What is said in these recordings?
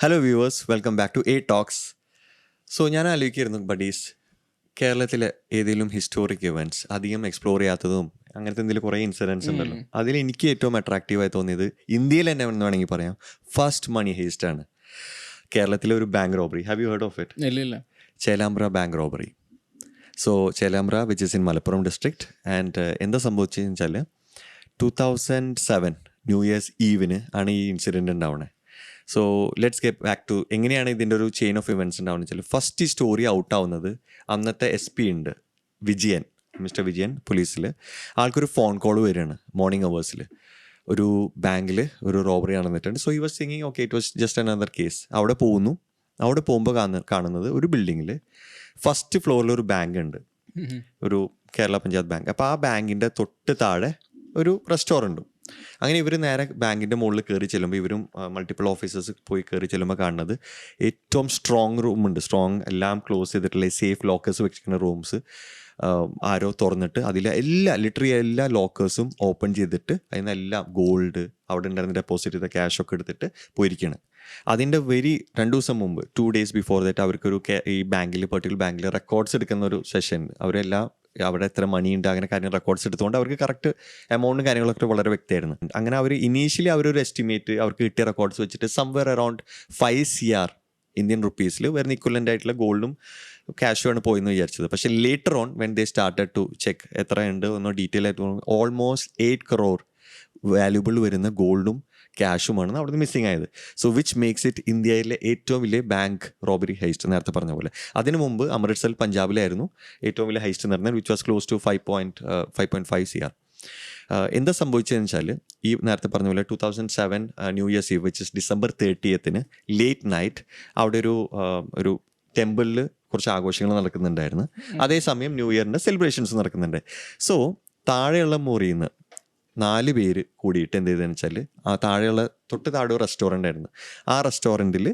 Hello viewers, welcome back to a talks. So ഞാൻ ആലോചിക്കായിരുന്നു buddies, കേരളത്തിലെ ഏതെങ്കിലും ഹിസ്റ്റോറിക് ഇവൻറ്റ്സ് അധികം എക്സ്പ്ലോർ ചെയ്യാത്തതും അങ്ങനത്തെ എന്തെങ്കിലും കുറേ ഇൻസിഡൻസ് ഉണ്ടല്ലോ. അതിൽ എനിക്ക് ഏറ്റവും അട്രാക്റ്റീവായി തോന്നിയത് ഇന്ത്യയിൽ തന്നെ എന്ന് വേണമെങ്കിൽ പറയാം, ഫസ്റ്റ് മണി ഹേസ്റ്റ് ആണ്. കേരളത്തിലെ ഒരു bank robbery. Have you heard of it? ഇല്ല. Chelambra bank robbery. So Chelambra which is in Malappuram district. And എന്താ സംഭവിച്ചതെന്ന് വെച്ചാൽ 2007 ന്യൂ ഇയേഴ്സ് ഈവിന് ആണ് ഈ ഇൻസിഡൻറ്റ് ഉണ്ടാവണേ. So let's get back to എങ്ങനെയാണ് ഇതിൻ്റെ ഒരു ചെയിൻ ഓഫ് ഇവൻറ്റ്സ് ഉണ്ടാവുന്നത് വെച്ചാൽ, ഫസ്റ്റ് ഈ സ്റ്റോറി ഔട്ടാവുന്നത് അന്നത്തെ SP ഉണ്ട് വിജയൻ, മിസ്റ്റർ വിജയൻ പോലീസിൽ. ആൾക്കൊരു ഫോൺ കോൾ വരികയാണ് മോർണിംഗ് അവേഴ്സിൽ. ഒരു ബാങ്കിൽ ഒരു റോബറി നടന്നിട്ടുണ്ട്. സോ ഈ was thinking okay it was just another case. അവിടെ പോകുന്നു. അവിടെ പോകുമ്പോൾ കാണുന്നത് ഒരു ബിൽഡിങ്ങിൽ ഫസ്റ്റ് ഫ്ലോറിൽ ഒരു ബാങ്ക് ഉണ്ട്, ഒരു കേരള പഞ്ചായത്ത് ബാങ്ക്. അപ്പോൾ ആ ബാങ്കിൻ്റെ തൊട്ട് താഴെ ഒരു റെസ്റ്റോറൻറ്റും. അങ്ങനെ ഇവർ നേരെ ബാങ്കിൻ്റെ മുകളിൽ കയറി ചെല്ലുമ്പോൾ, ഇവരും മൾട്ടിപ്പിൾ ഓഫീസേഴ്സ് പോയി കയറി ചെല്ലുമ്പോൾ കാണുന്നത് ഏറ്റവും സ്ട്രോങ് റൂമുണ്ട്. സ്ട്രോങ് എല്ലാം ക്ലോസ് ചെയ്തിട്ടുള്ള സേഫ് ലോക്കേഴ്സ് വെച്ചിരിക്കുന്ന റൂംസ് ആരോ തുറന്നിട്ട് അതിലെ ലിറ്ററലി എല്ലാ ലോക്കേഴ്സും ഓപ്പൺ ചെയ്തിട്ട് അതിനെല്ലാം ഗോൾഡ്, അവിടെ ഉണ്ടായിരുന്ന ഡെപ്പോസിറ്റ് ചെയ്ത ക്യാഷൊക്കെ എടുത്തിട്ട് പോയിരിക്കുകയാണ്. അതിൻ്റെ 2 ദിവസം മുമ്പ് 2 days ബിഫോർ ദാറ്റ് അവർക്കൊരു ഈ ബാങ്കിൽ, പെർട്ടിക്കുലർ ബാങ്കിൽ റെക്കോർഡ്സ് എടുക്കുന്ന ഒരു സെഷൻ. അവരെല്ലാം അവിടെ എത്ര മണി ഉണ്ട് അങ്ങനെ കാര്യം റെക്കോർഡ്സ് എടുത്തുകൊണ്ട് അവർക്ക് കറക്റ്റ് എമൗണ്ടും കാര്യങ്ങളൊക്കെ വളരെ വ്യക്തമായിരുന്നു. അങ്ങനെ അവർ ഇനീഷ്യലി അവരൊരു എസ്റ്റിമേറ്റ് അവർക്ക് കിട്ടിയ റെക്കോർഡ്സ് വെച്ചിട്ട് സംവെയർ അറൗണ്ട് 5 CR ഇന്ത്യൻ റുപ്പീസിൽ വരുന്ന ഇക്വലൻ്റ് ആയിട്ടുള്ള ഗോൾഡും ക്യാഷുമാണ് പോയെന്ന് വിചാരിച്ചത്. പക്ഷേ later on when they started to check എത്രയുണ്ട് ഒന്ന് ഡീറ്റെയിൽ ആയിട്ട്, ഓൾമോസ്റ്റ് 8 crore വാല്യൂബിൾ വരുന്ന ഗോൾഡും ക്യാഷുമാണ് അവിടുന്ന് മിസ്സിങ് ആയത്. സോ വിച്ച് മേക്സ് ഇറ്റ് ഇന്ത്യയിലെ ഏറ്റവും വലിയ ബാങ്ക് റോബറി ഹൈസ്റ്റ്, നേരത്തെ പറഞ്ഞ പോലെ. അതിനു മുമ്പ് അമൃത്സർ പഞ്ചാബിലായിരുന്നു ഏറ്റവും വലിയ ഹൈസ്റ്റ് എന്ന് പറഞ്ഞാൽ, which was close to 5.5 CR. എന്താ സംഭവിച്ചതെന്ന് വെച്ചാൽ, ഈ നേരത്തെ പറഞ്ഞ പോലെ 2007 new years eve which is December 30th late night അവിടെ ഒരു ടെമ്പിളിൽ കുറച്ച് ആഘോഷങ്ങൾ നടക്കുന്നുണ്ടായിരുന്നു. അതേസമയം ന്യൂ ഇയറിൻ്റെ സെലിബ്രേഷൻസ് നടക്കുന്നുണ്ട്. സോ താഴെയുള്ള മുറിയിൽ നിന്ന് 4 പേര് കൂടിയിട്ട് എന്ത് ചെയ്തതെന്ന് വെച്ചാൽ, ആ താഴെയുള്ള തൊട്ട് താഴെ ഒരു റെസ്റ്റോറൻ്റ് ആയിരുന്നു. ആ റെസ്റ്റോറൻറ്റിൽ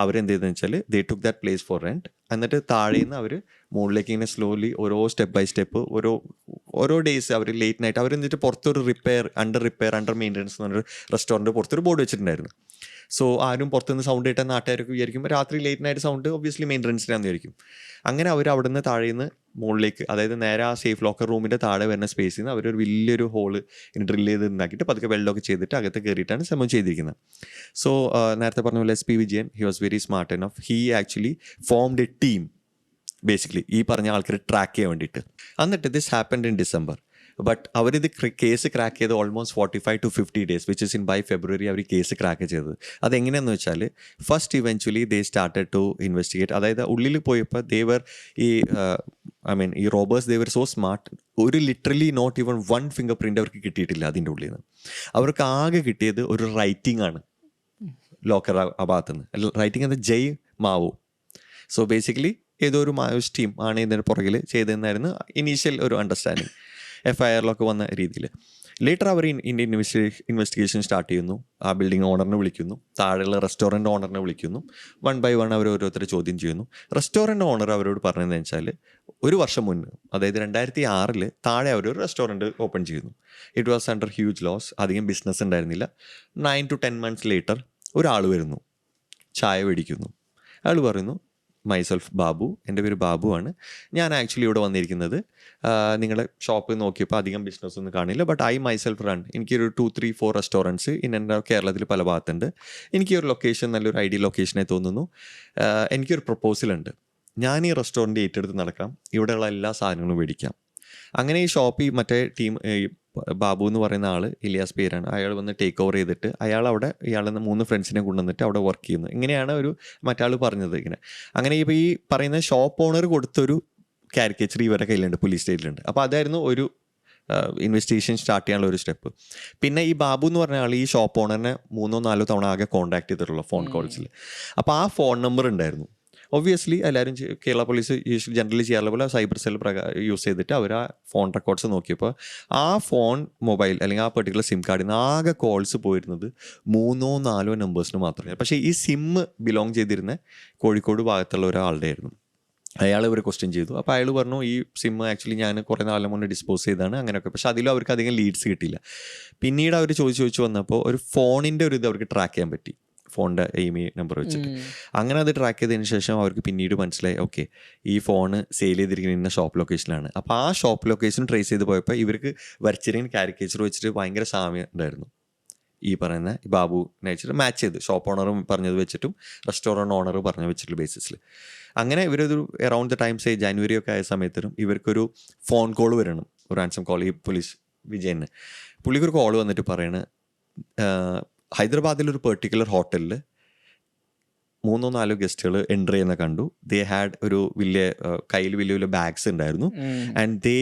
അവരെന്ത് ചെയ്തതെന്ന് വെച്ചാൽ ദേ took that place for rent. എന്നിട്ട് താഴെ നിന്ന് അവർ മുകളിലേക്ക് ഇങ്ങനെ സ്ലോലി ഓരോ സ്റ്റെപ്പ് ബൈ സ്റ്റെപ്പ് ഓരോ ഡേയ്സ് അവർ ലേറ്റ് നൈറ്റ് അവർ എന്നിട്ട് പുറത്തൊരു അണ്ടർ മെയിൻ്റനൻസ് എന്ന് പറഞ്ഞൊരു റെസ്റ്റോറൻറ്റ് പുറത്തൊരു ബോർഡ് വെച്ചിട്ടുണ്ടായിരുന്നു. സോ ആരും പുറത്തുനിന്ന് സൗണ്ട് കേട്ടാൽ നാട്ടുകാരൊക്കെ വിചാരിക്കുമ്പോൾ രാത്രി ലേറ്റ് നൈറ്റ് സൗണ്ട് ഒബ്വിയസ്ലി മെയിൻ്റനൻസിനാന്ന് വിചാരിക്കും. അങ്ങനെ അവർ അവിടെ നിന്ന് താഴെ നിന്ന് മുകളിലേക്ക്, അതായത് നേരെ ആ സേഫ് ലോക്കർ റൂമിൻ്റെ താഴെ വരുന്ന സ്പേസിൽ നിന്ന് അവരൊരു വലിയൊരു ഹോള് ഡ്രില്ല് ചെയ്ത് ഉണ്ടാക്കിയിട്ട് പതുക്കെ വെള്ളമൊക്കെ ചെയ്തിട്ട് അകത്ത് കയറിയിട്ടാണ് ശ്രമം ചെയ്തിരിക്കുന്നത്. സോ നേരത്തെ പറഞ്ഞ പോലെ SP Vijayan, he was very smart enough. He actually formed a team basically ഈ പറഞ്ഞ ആൾക്കാരെ ട്രാക്ക് ചെയ്യാൻ വേണ്ടിയിട്ട്. എന്നിട്ട് this happened in December. But അവരിത് കേസ് ക്രാക്ക് ചെയ്ത് almost 45 to 50 days which is in by February അവർ കേസ് ക്രാക്ക് ചെയ്തത്. അതെങ്ങനെയാണെന്ന് വെച്ചാൽ, first eventually they started to investigate. അതായത് ഉള്ളിൽ പോയപ്പോൾ ദേവർ ഈ റോബേഴ്സ് ദേവർ സോ സ്മാർട്ട്. ഒരു literally not even 1 finger print അവർക്ക് കിട്ടിയിട്ടില്ല അതിൻ്റെ ഉള്ളിൽ നിന്ന്. അവർക്ക് ആകെ കിട്ടിയത് ഒരു റൈറ്റിംഗ് ആണ് ലോക്കർ ആ ഭാഗത്തുനിന്ന്. റൈറ്റിംഗ് അത് ജയ് മാവു. സോ ബേസിക്കലി ഏതോ ഒരു മാവോയിസ്റ്റ് ടീം ആണ് ഇതിൻ്റെ പുറകിൽ ചെയ്തതെന്നായിരുന്നു ഇനീഷ്യൽ ഒരു അണ്ടർസ്റ്റാൻഡിങ്, FIRലൊക്കെ വന്ന രീതിയിൽ. ലേറ്റർ അവർ ഇന്ത്യൻ ഇൻവെസ്റ്റിഗേഷൻ സ്റ്റാർട്ട് ചെയ്യുന്നു. ആ ബിൽഡിംഗ് ഓണറിനെ വിളിക്കുന്നു, താഴെയുള്ള റെസ്റ്റോറൻറ്റ് ഓണറിനെ വിളിക്കുന്നു. 1 by 1 അവർ ഓരോരുത്തരെ ചോദ്യം ചെയ്യുന്നു. റെസ്റ്റോറൻറ്റ് ഓണർ അവരോട് പറഞ്ഞതെന്ന് വെച്ചാൽ, ഒരു വർഷം മുന്നേ, അതായത് 2006 താഴെ അവരൊരു റെസ്റ്റോറൻറ്റ് ഓപ്പൺ ചെയ്യുന്നു. It was under huge loss, അധികം ബിസിനസ് ഉണ്ടായിരുന്നില്ല. 9 to 10 months ലേറ്റർ ഒരാൾ വരുന്നു, ചായ മേടിക്കുന്നു. അയാൾ പറയുന്നു, മൈസെൽഫ് ബാബു, എൻ്റെ പേര് ബാബു ആണ്. ഞാൻ ആക്ച്വലി ഇവിടെ വന്നിരിക്കുന്നത് നിങ്ങളുടെ ഷോപ്പ് നോക്കിയപ്പോൾ അധികം ബിസിനസ് ഒന്നും കാണില്ല. ബട്ട് ഐ മൈസെൽഫ് റൺ, എനിക്കൊരു 2-3-4 റെസ്റ്റോറൻറ്റ്സ് എൻ്റെ കേരളത്തിൽ പല ഭാഗത്തുണ്ട്. എനിക്കൊരു ലൊക്കേഷൻ നല്ലൊരു ഐഡിയൽ ലൊക്കേഷനായി തോന്നുന്നു. എനിക്കൊരു പ്രപ്പോസലുണ്ട്. ഞാൻ ഈ റെസ്റ്റോറൻറ്റ് ഏറ്റെടുത്ത് നടക്കാം, ഇവിടെയുള്ള എല്ലാ സാധനങ്ങളും മേടിക്കാം. അങ്ങനെ ഈ ഷോപ്പ് മറ്റേ ടീം, ബാബു എന്ന് പറയുന്ന ആൾ, ഇലിയാസ് പേരാണ്, അയാൾ വന്ന് ടേക്ക് ഓവർ ചെയ്തിട്ട് ഇയാളിൽ 3 ഫ്രണ്ട്സിനെ കൊണ്ടുവന്നിട്ട് അവിടെ വർക്ക് ചെയ്യുന്നു. ഇങ്ങനെയാണ് മറ്റാൾ പറഞ്ഞത് ഇങ്ങനെ. അങ്ങനെ ഇപ്പോൾ ഈ പറയുന്ന ഷോപ്പ് ഓണർ കൊടുത്തൊരു കാരിക്കേച്ചർ ഇവരുടെ കയ്യിലുണ്ട്, പോലീസ് സ്റ്റേഷനിലുണ്ട്. അപ്പോൾ അതായിരുന്നു ഒരു ഇൻവെസ്റ്റിഗേഷൻ സ്റ്റാർട്ട് ചെയ്യാനുള്ള ഒരു സ്റ്റെപ്പ്. പിന്നെ ഈ ബാബു എന്ന് പറഞ്ഞ ആൾ ഈ ഷോപ്പ് ഓണറിനെ 3-4 തവണ ആകെ കോൺടാക്ട് ചെയ്തിട്ടുള്ള ഫോൺ കോൾസിൽ. അപ്പോൾ ആ ഫോൺ നമ്പർ ഉണ്ടായിരുന്നു. ഒബ്വിയസ്ലി എല്ലാവരും കേരള പോലീസ് ജനറലി ചെയ്യാറുള്ള പോലെ സൈബർ സെൽ യൂസ് ചെയ്തിട്ട് അവർ ആ ഫോൺ റെക്കോർഡ്സ് നോക്കിയപ്പോൾ ആ ഫോൺ മൊബൈൽ അല്ലെങ്കിൽ ആ പെർട്ടിക്കുലർ സിം കാർഡിൽ നിന്ന് ആകെ കോൾസ് പോയിരുന്നത് 3-4 നമ്പേഴ്സിന് മാത്രമേ. പക്ഷേ ഈ സിം ബിലോങ് ചെയ്തിരുന്ന കോഴിക്കോട് ഭാഗത്തുള്ള ഒരാളുടെ ആയിരുന്നു. അയാൾ ഇവർ ക്വസ്റ്റ്യൻ ചെയ്തു. അപ്പോൾ അയാൾ പറഞ്ഞു, ഈ സിം ആക്ച്വലി ഞാൻ കുറേ നാലം മുന്നേ ഡിസ്പോസ് ചെയ്താണ് അങ്ങനെയൊക്കെ. പക്ഷേ അതിലും അവർക്ക് അധികം ലീഡ്സ് കിട്ടിയില്ല. പിന്നീട് അവർ ചോദിച്ചു വന്നപ്പോൾ ഒരു ഫോണിൻ്റെ ഒരു ഇത് അവർക്ക് ട്രാക്ക് ചെയ്യാൻ പറ്റി. ഫോണിൻ്റെ ഇമെയിൽ നമ്പർ വെച്ചിട്ട്. അങ്ങനെ അത് ട്രാക്ക് ചെയ്തതിന് ശേഷം അവർക്ക് പിന്നീട് മനസ്സിലായി ഓക്കെ ഈ ഫോണ് സെയിൽ ചെയ്തിരിക്കുന്ന ഷോപ്പ് ലൊക്കേഷനിലാണ്. അപ്പോൾ ആ ഷോപ്പ് ലൊക്കേഷൻ ട്രേസ് ചെയ്ത് പോയപ്പോൾ ഇവർക്ക് വരച്ചിരിക്കുന്ന കാരിക്കേച്ചർ വെച്ചിട്ട് ഭയങ്കര സാമ്യം ഉണ്ടായിരുന്നു. ഈ പറയുന്ന ബാബുവിനെ വെച്ചിട്ട് മാച്ച് ചെയ്ത് ഷോപ്പ് ഓണറും പറഞ്ഞത് വെച്ചിട്ടും റെസ്റ്റോറൻറ്റ് ഓണർ പറഞ്ഞ വെച്ചിട്ടുള്ള ബേസിസിൽ അങ്ങനെ ഇവരൊരു അറൗണ്ട് ദ ടൈം ജനുവരി ഒക്കെ ആയ സമയത്തിനും ഇവർക്കൊരു ഫോൺ കോൾ വരണം, ഒരു റാൻസം കോൾ ഈ പോലീസ് വിജയന്. പുള്ളിക്കൊരു കോൾ വന്നിട്ട് പറയണ ഹൈദരാബാദിലൊരു പെർട്ടിക്കുലർ ഹോട്ടലിൽ 3-4 ഗസ്റ്റുകൾ എൻ്റർ ചെയ്യുന്ന കണ്ടു. ദേ ഹാഡ് ഒരു വലിയ കയ്യിൽ വലിയ വലിയ ബാഗ്സ് ഉണ്ടായിരുന്നു. ആൻഡ്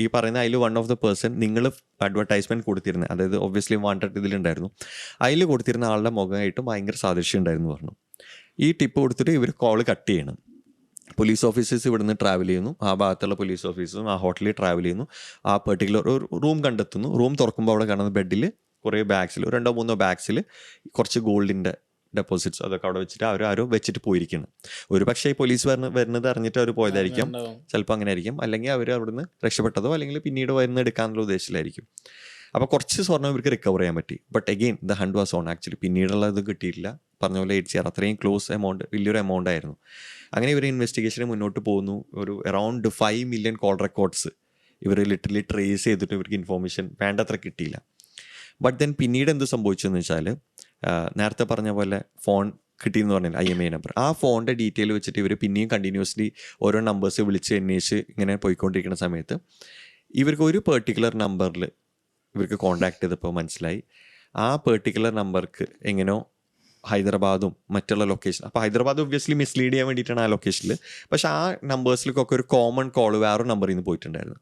ഈ പറയുന്ന അതിൽ വൺ ഓഫ് ദ പേഴ്സൺ നിങ്ങൾ അഡ്വർടൈസ്മെൻറ്റ് കൊടുത്തിരുന്നത്, അതായത് ഒബ്വിയസ്ലി വാണ്ടഡ് ഇതിലുണ്ടായിരുന്നു, അതിൽ കൊടുത്തിരുന്ന ആളുടെ മുഖമായിട്ടും ഭയങ്കര സാദൃശ്യം ഉണ്ടായിരുന്നു പറഞ്ഞു. ഈ ടിപ്പ് കൊടുത്തിട്ട് ഇവർ കോൾ കട്ട് ചെയ്യണം. പോലീസ് ഓഫീസേഴ്സ് ഇവിടുന്ന് ട്രാവൽ ചെയ്യുന്നു, ആ ഭാഗത്തുള്ള പോലീസ് ഓഫീസേഴ്സും ആ ഹോട്ടലിൽ ട്രാവൽ ചെയ്യുന്നു, ആ പെർട്ടിക്കുലർ ഒരു റൂം കണ്ടെത്തുന്നു. റൂം തുറക്കുമ്പോൾ അവിടെ കാണുന്ന ബെഡിൽ കുറേ ബാഗ്സിൽ 2-3 ബാഗ്സിൽ കുറച്ച് ഗോൾഡിൻ്റെ ഡെപ്പോസിറ്റ്സ് അതൊക്കെ അവിടെ വെച്ചിട്ട് ആരോ വെച്ചിട്ട് പോയിരിക്കണം. ഒരു പക്ഷേ പോലീസ് വരുന്നത് അറിഞ്ഞിട്ട് അവർ പോയതായിരിക്കും, ചിലപ്പോൾ അങ്ങനെ ആയിരിക്കും. അല്ലെങ്കിൽ അവർ അവിടുന്ന് രക്ഷപ്പെട്ടതോ അല്ലെങ്കിൽ പിന്നീട് വരുന്ന എടുക്കാനുള്ള ഉദ്ദേശത്തിലായിരിക്കും. അപ്പോൾ കുറച്ച് സ്വർണ്ണം ഇവർക്ക് റിക്കവർ ചെയ്യാൻ പറ്റി. But again the hunt was on. Actually പിന്നീടുള്ള ഇത് കിട്ടിയിട്ടില്ല. പറഞ്ഞ പോലെ 8 CR അത്രയും ക്ലോസ് എമൗണ്ട്, വലിയൊരു എമൗണ്ട് ആയിരുന്നു. അങ്ങനെ ഇവർ ഇൻവെസ്റ്റിഗേഷന് മുന്നോട്ട് പോകുന്നു. ഒരു അറൗണ്ട് 5 മില്യൺ കോൾ റെക്കോർഡ്സ് ഇവർ ലിറ്ററലി ട്രേസ് ചെയ്തിട്ട് ഇവർക്ക് ഇൻഫോർമേഷൻ വേണ്ടത്ര കിട്ടിയില്ല. ബട്ട് ദെൻ പിന്നീട് എന്ത് സംഭവിച്ചെന്ന് വെച്ചാൽ നേരത്തെ പറഞ്ഞ പോലെ ഫോൺ കിട്ടിയെന്ന് പറഞ്ഞില്ല, IMEI നമ്പർ. ആ ഫോണിൻ്റെ ഡീറ്റെയിൽ വെച്ചിട്ട് ഇവർ പിന്നെയും കണ്ടിന്യൂസ്ലി ഓരോ നമ്പേഴ്സ് വിളിച്ച് അന്വേഷിച്ച് ഇങ്ങനെ പോയിക്കൊണ്ടിരിക്കുന്ന സമയത്ത് ഇവർക്ക് ഒരു പെർട്ടിക്കുലർ നമ്പറിൽ ഇവർക്ക് കോൺടാക്ട് ചെയ്തപ്പോൾ മനസ്സിലായി ആ പെർട്ടിക്കുലർ നമ്പർക്ക് എങ്ങനെയോ ഹൈദരാബാദും മറ്റുള്ള ലൊക്കേഷൻ, അപ്പോൾ ഹൈദരാബാദ് ഒബ്വിയസ്ലി മിസ്ലീഡ് ചെയ്യാൻ വേണ്ടിയിട്ടാണ് ആ ലൊക്കേഷനിൽ, പക്ഷേ ആ നമ്പേഴ്സിലേക്കൊക്കെ ഒരു കോമൺ കോൾ വേറൊരു നമ്പറിൽ നിന്ന് പോയിട്ടുണ്ടായിരുന്നു.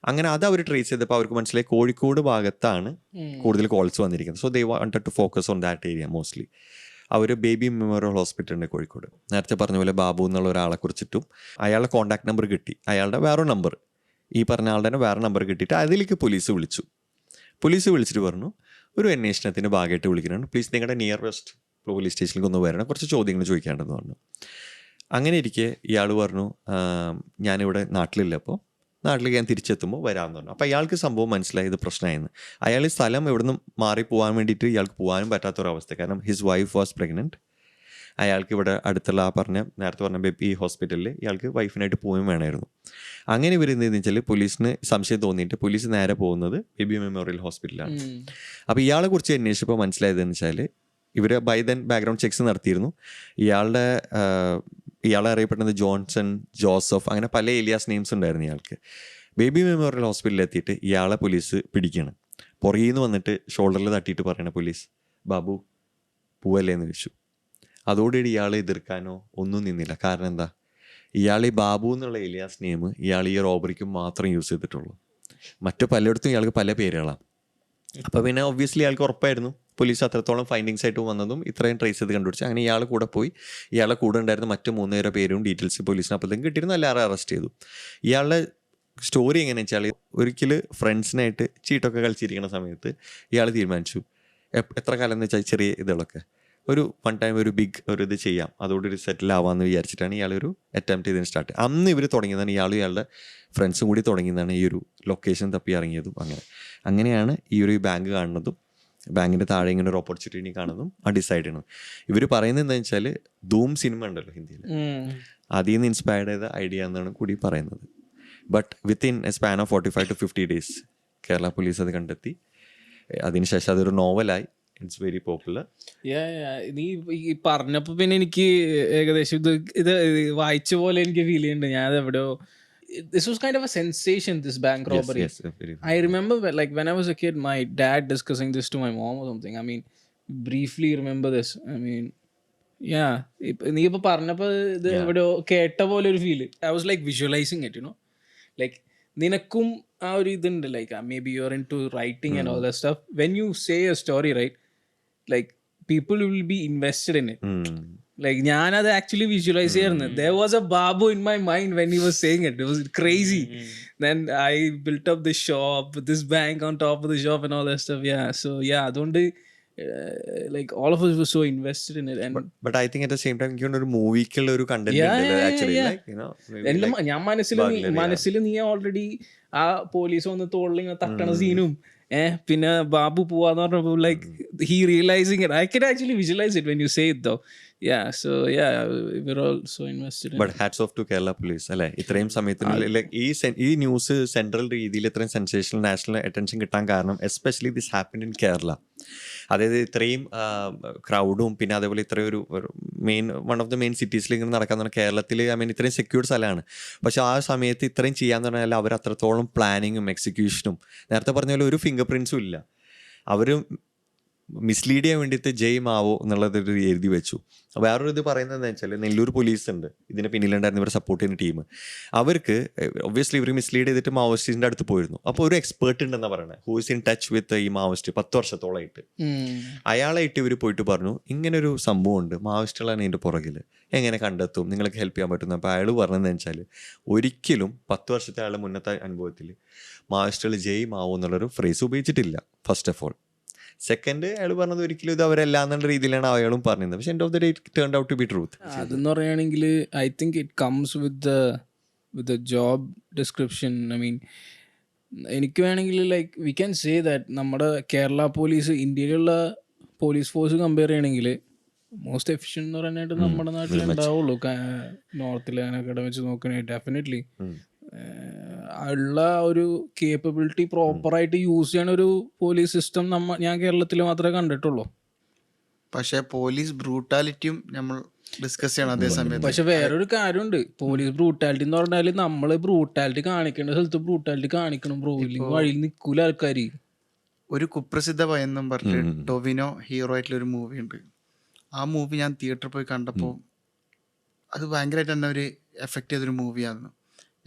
അങ്ങനെ അത് അവർ ട്രേസ് ചെയ്തപ്പോൾ അവർക്ക് മനസ്സിലായി കോഴിക്കോട് ഭാഗത്താണ് കൂടുതൽ കോൾസ് വന്നിരിക്കുന്നത്. So they wanted to focus on that area mostly. അവർ ബേബി മെമ്മോറിയൽ ഹോസ്പിറ്റലുണ്ട് കോഴിക്കോട്. നേരത്തെ പറഞ്ഞ പോലെ ബാബു എന്നുള്ള ഒരാളെ കുറിച്ചിട്ടും അയാളുടെ കോൺടാക്ട് നമ്പർ കിട്ടി, അയാളുടെ വേറെ നമ്പർ, ഈ പറഞ്ഞ ആളുടെ തന്നെ വേറെ നമ്പർ കിട്ടിയിട്ട് അതിലേക്ക് പോലീസ് വിളിച്ചു. പോലീസ് വിളിച്ചിട്ട് പറഞ്ഞു ഒരു അന്വേഷണത്തിൻ്റെ ഭാഗമായിട്ട് വിളിക്കുന്നുണ്ട്, പ്ലീസ് നിങ്ങളുടെ നിയറസ്റ്റ് പോലീസ് സ്റ്റേഷനിലേക്ക് ഒന്ന് വരണം, കുറച്ച് ചോദ്യങ്ങൾ ചോദിക്കാണ്ടെന്ന് പറഞ്ഞു. അങ്ങനെ ഇരിക്കെ ഇയാൾ പറഞ്ഞു ഞാനിവിടെ നാട്ടിലില്ല, അപ്പോൾ നാട്ടിലേക്ക് ഞാൻ തിരിച്ചെത്തുമ്പോൾ വരാമെന്ന് പറഞ്ഞു. അപ്പോൾ അയാൾക്ക് സംഭവം മനസ്സിലായത് പ്രശ്നമായിരുന്നു. അയാൾ ഈ സ്ഥലം എവിടെ നിന്ന് മാറിപ്പോകാൻ വേണ്ടിയിട്ട് ഇയാൾക്ക് പോകാനും പറ്റാത്തൊരവസ്ഥ. കാരണം ഹിസ് വൈഫ് വാസ് പ്രഗ്നൻറ്റ്. അയാൾക്ക് ഇവിടെ അടുത്തുള്ള നേരത്തെ പറഞ്ഞ ബേബി ഹോസ്പിറ്റലിൽ ഇയാൾക്ക് വൈഫിനായിട്ട് പോവുകയും വേണമായിരുന്നു. അങ്ങനെ ഇവർ എന്തെന്ന് വെച്ചാൽ പോലീസിന് സംശയം തോന്നിയിട്ട് പോലീസ് നേരെ പോകുന്നത് ബേബി മെമ്മോറിയൽ ഹോസ്പിറ്റലാണ്. അപ്പോൾ ഇയാളെ കുറിച്ച് അന്വേഷിച്ചപ്പോൾ മനസ്സിലായതെന്ന് വെച്ചാൽ ഇവർ ബൈ ദെൻ ബാക്ക്ഗ്രൗണ്ട് ചെക്സ് നടത്തിയിരുന്നു. ഇയാളെ അറിയപ്പെടുന്നത് ജോൺസൺ, ജോസഫ്, അങ്ങനെ പല ഏലിയാസ് നെയിംസ് ഉണ്ടായിരുന്നു ഇയാൾക്ക്. ബേബി മെമ്മോറിയൽ ഹോസ്പിറ്റലിൽ എത്തിയിട്ട് ഇയാളെ പോലീസ് പിടിക്കണം. പുറകിൽ നിന്ന് വന്നിട്ട് ഷോൾഡറിൽ തട്ടിയിട്ട് പറയണ പോലീസ് ബാബു പോവല്ലേ എന്ന് ചോദിച്ചു. അതോടുകൂടി ഇയാളെ എതിർക്കാനോ ഒന്നും നിന്നില്ല. കാരണം എന്താ, ഇയാൾ ഈ ബാബു എന്നുള്ള ഏലിയാസ് നെയിം ഇയാൾ ഈ റോബറിക്കും മാത്രം യൂസ് ചെയ്തിട്ടുള്ളൂ. മറ്റു പലയിടത്തും ഇയാൾക്ക് പല പേരുകളാണ്. അപ്പോൾ പിന്നെ ഒബ്വിയസ്ലി ഇയാൾക്ക് ഉറപ്പായിരുന്നു പോലീസ് അത്രത്തോളം ഫൈൻഡിങ്സ് ആയിട്ട് വന്നതും ഇത്രയും ട്രേസ് ചെയ്ത് കണ്ടുപിടിച്ചു. അങ്ങനെ ഇയാൾ കൂടെ പോയി. ഇയാളെ കൂടെ ഉണ്ടായിരുന്ന മറ്റു 3 പേരുടെ പേരും ഡീറ്റെയിൽസ് പോലീസിന് അപ്പോഴത്തേക്കും കിട്ടിയിരുന്നു. എല്ലാവരും അറസ്റ്റ് ചെയ്തു. ഇയാളുടെ സ്റ്റോറി എങ്ങനെയാണെന്ന് വെച്ചാൽ ഒരിക്കൽ ഫ്രണ്ട്സിനായിട്ട് ചീട്ടൊക്കെ കളിച്ചിരിക്കുന്ന സമയത്ത് ഇയാൾ തീരുമാനിച്ചു എത്ര കാലം എന്ന് വെച്ചാൽ ചെറിയ ഇതുകളൊക്കെ ഒരു വൺ ടൈം ഒരു ബിഗ് ഒരു ഇത് ചെയ്യാം, അതോടൊരു സെറ്റിൽ ആവാമെന്ന് വിചാരിച്ചിട്ടാണ് ഇയാളൊരു അറ്റംപ്റ്റ് ചെയ്തതിന് സ്റ്റാർട്ട്. അന്ന് ഇവർ തുടങ്ങിയതാണ്, ഇയാളുടെ ഫ്രണ്ട്സും കൂടി തുടങ്ങിയതാണ് ഈ ഒരു ലൊക്കേഷൻ തപ്പി ഇറങ്ങിയതും. അങ്ങനെയാണ് ഈ ഒരു ബാങ്ക് കാണുന്നതും ബാങ്കിൻ്റെ താഴെ ഇങ്ങനെ ഒരു ഓപ്പർച്യൂണിറ്റി കാണുന്നതും ഡിസൈഡ് ചെയ്യണം. ഇവർ പറയുന്നത് എന്താണെന്ന് വെച്ചാൽ ധൂം സിനിമ ഉണ്ടല്ലോ ഹിന്ദിയിൽ, അതിൽ നിന്ന് ഇൻസ്പയർഡ് ചെയ്ത ഐഡിയ എന്നാണ് കൂടി പറയുന്നത്. But within A span of 45 to 50 days Kerala police അത് കണ്ടെത്തി. അതിനുശേഷം അതൊരു നോവലായി. It's very popular. നീ ഈ പറഞ്ഞപ്പോൾ പിന്നെ എനിക്ക് ഏകദേശം ഇത് വായിച്ച പോലെ എനിക്ക് ഫീൽ ചെയ്യുന്നുണ്ട്. ഞാൻ എവിടെയോ this was kind of a sensation, this bank robbery. Yes, very I remember like when I was a kid, my dad discussing this to my mom or something. I mean, briefly remember this. I mean, yeah. നീ ഇപ്പോൾ പറഞ്ഞപ്പോൾ ഇത് എവിടെയോ കേട്ട പോലെ ഒരു feel. I was like visualizing it, you know. Like നിനക്കും ആ ഒരു ഇതുണ്ട്, like maybe you're into writing and all that stuff. When you say a story, right, like people will be invested in it. Like ഞാനത് actually visualise ചെയ്യായിരുന്നു. There was a Babu in my mind when he was saying it. It was crazy. Then I built up this shop, this bank on top of the shop and all that stuff. Yeah. So yeah, അതുകൊണ്ട് like all of us were so invested in it. And but I think at the same time എനിക്ക് ഒരു മൂവിക്കുള്ള ഒരു content Yeah, ഉണ്ടല്ലോ yeah, actually yeah. Like you know എല്ലാം ഞാൻ മനസ്സിൽ നീ already ആ പോലീസ് വന്ന് തോളിൽ തട്ടണ സീനും പിന്നെ ബാബു പോവാന്ന് പറഞ്ഞപ്പോ like he realising it I can actually visualise it when you say it though so we're all so invested in but hats off to Kerala police അല്ലെ ഇത്രയും സമയത്തിനുള്ളിൽ ഈ ന്യൂസ് സെൻട്രൽ രീതിയിൽ ഇത്രയും സെൻസേഷണൽ നാഷണൽ അറ്റൻഷൻ കിട്ടാൻ കാരണം especially this happen in Kerala. അതായത് ഇത്രയും ക്രൗഡും പിന്നെ അതേപോലെ ഇത്രയും ഒരു main one of the main സിറ്റീസിൽ ഇങ്ങനെ നടക്കാൻ പറഞ്ഞാൽ കേരളത്തിൽ ഐ മീൻ ഇത്രയും സെക്യൂർഡ് സ്ഥലമാണ്. പക്ഷേ ആ സമയത്ത് ഇത്രയും ചെയ്യാന്ന് പറഞ്ഞാൽ അവർ അത്രത്തോളം പ്ലാനിങ്ങും എക്സിക്യൂഷനും നേരത്തെ പറഞ്ഞ പോലെ ഒരു ഫിംഗർ പ്രിൻസും ഇല്ല. അവർ മിസ്ലീഡ് ചെയ്യാൻ വേണ്ടിയിട്ട് ജയ് മാവോ എന്നുള്ളതൊരു എഴുതി വെച്ചു. വേറൊരു ഇത് പറയുന്നത് വെച്ചാൽ നെല്ലൂർ പോലീസ് ഉണ്ട് ഇതിന് പിന്നിലുണ്ടായിരുന്ന ഇവരെ സപ്പോർട്ട് ചെയ്യുന്ന ടീം. അവർക്ക് ഒബ്വിയസ്ലി ഇവർ മിസ്ലീഡ് ചെയ്തിട്ട് മാവോയിസ്റ്റിൻ്റെ അടുത്ത് പോയിരുന്നു. അപ്പോൾ ഒരു എക്സ്പേർട്ട് ഉണ്ടെന്നാണ് പറയുന്നത് who is in touch with ഈ മാവോയിസ്റ്റ് 10 വർഷത്തോളമായിട്ട്. അയാളായിട്ട് ഇവർ പോയിട്ട് പറഞ്ഞു ഇങ്ങനൊരു സംഭവമുണ്ട്, മാവോയിസ്റ്റുകളാണ് ഇതിൻ്റെ പുറകിൽ, എങ്ങനെ കണ്ടെത്തും, നിങ്ങൾക്ക് ഹെൽപ്പ് ചെയ്യാൻ പറ്റുന്നു. അപ്പോൾ അയാൾ പറഞ്ഞതെന്ന് വെച്ചാൽ ഒരിക്കലും 10 വർഷത്തെ അയാളുടെ മുന്നത്തെ അനുഭവത്തിൽ മാവോയിസ്റ്റുകൾ ജയ് മാവോ എന്നുള്ളൊരു ഫ്രേസ് ഉപയോഗിച്ചിട്ടില്ല ഫസ്റ്റ് ഓഫ് ഓൾ. സെക്കൻഡ് അയാൾ പറഞ്ഞത് ഒരിക്കലും ഇത് അവരല്ല എന്നുള്ള രീതിയിലാണ് അയാളും പറഞ്ഞത്. പക്ഷെ end of the day it turned out to be truth. അതെന്ന് പറയുകയാണെങ്കിൽ I think it comes with the job description. I mean എനിക്ക് വേണമെങ്കിൽ like we can say that നമ്മുടെ കേരള പോലീസ് ഇന്ത്യയിലുള്ള പോലീസ് ഫോഴ്സ് കമ്പയർ ചെയ്യണമെങ്കിൽ മോസ്റ്റ് എഫിഷ്യൻ എന്ന് പറയാനായിട്ട് നമ്മുടെ നാട്ടിൽ ഉണ്ടാവുള്ളൂ. നോർത്തിൽ അങ്ങനെയൊക്കെ വെച്ച് നോക്കുകയാണെങ്കിൽ ഡെഫിനറ്റ്ലി ഉള്ള ഒരു കേപ്പബിലിറ്റി പ്രോപ്പറായിട്ട് യൂസ് ചെയ്യണ ഒരു പോലീസ് സിസ്റ്റം ഞാൻ കേരളത്തിൽ മാത്രമേ കണ്ടിട്ടുള്ളൂ. പക്ഷേ പോലീസ് ബ്രൂട്ടാലിറ്റിയും നമ്മൾ ഡിസ്കസ് ചെയ്യണം അതേ സമയത്ത്. പക്ഷെ വേറൊരു കാര്യമുണ്ട്, പോലീസ് ബ്രൂട്ടാലിറ്റി എന്ന് പറഞ്ഞാൽ നമ്മള് ബ്രൂട്ടാലിറ്റി കാണിക്കേണ്ട സ്ഥലത്ത് ബ്രൂട്ടാലിറ്റി കാണിക്കണം ബ്രോ, ഇല്ലെങ്കിൽ വഴിയിൽ നിൽക്കൂല ആൾക്കാർ. ഒരു കുപ്രസിദ്ധ പയ്യെന്നും പറഞ്ഞിട്ട് ടൊവിനോ ഹീറോ ആയിട്ടുള്ളൊരു മൂവി ഉണ്ട്. ആ മൂവി ഞാൻ തിയേറ്ററിൽ പോയി കണ്ടപ്പോൾ അത് ഭയങ്കരമായിട്ട് തന്നെ ഒരു എഫക്റ്റ് ചെയ്തൊരു മൂവിയാണ്.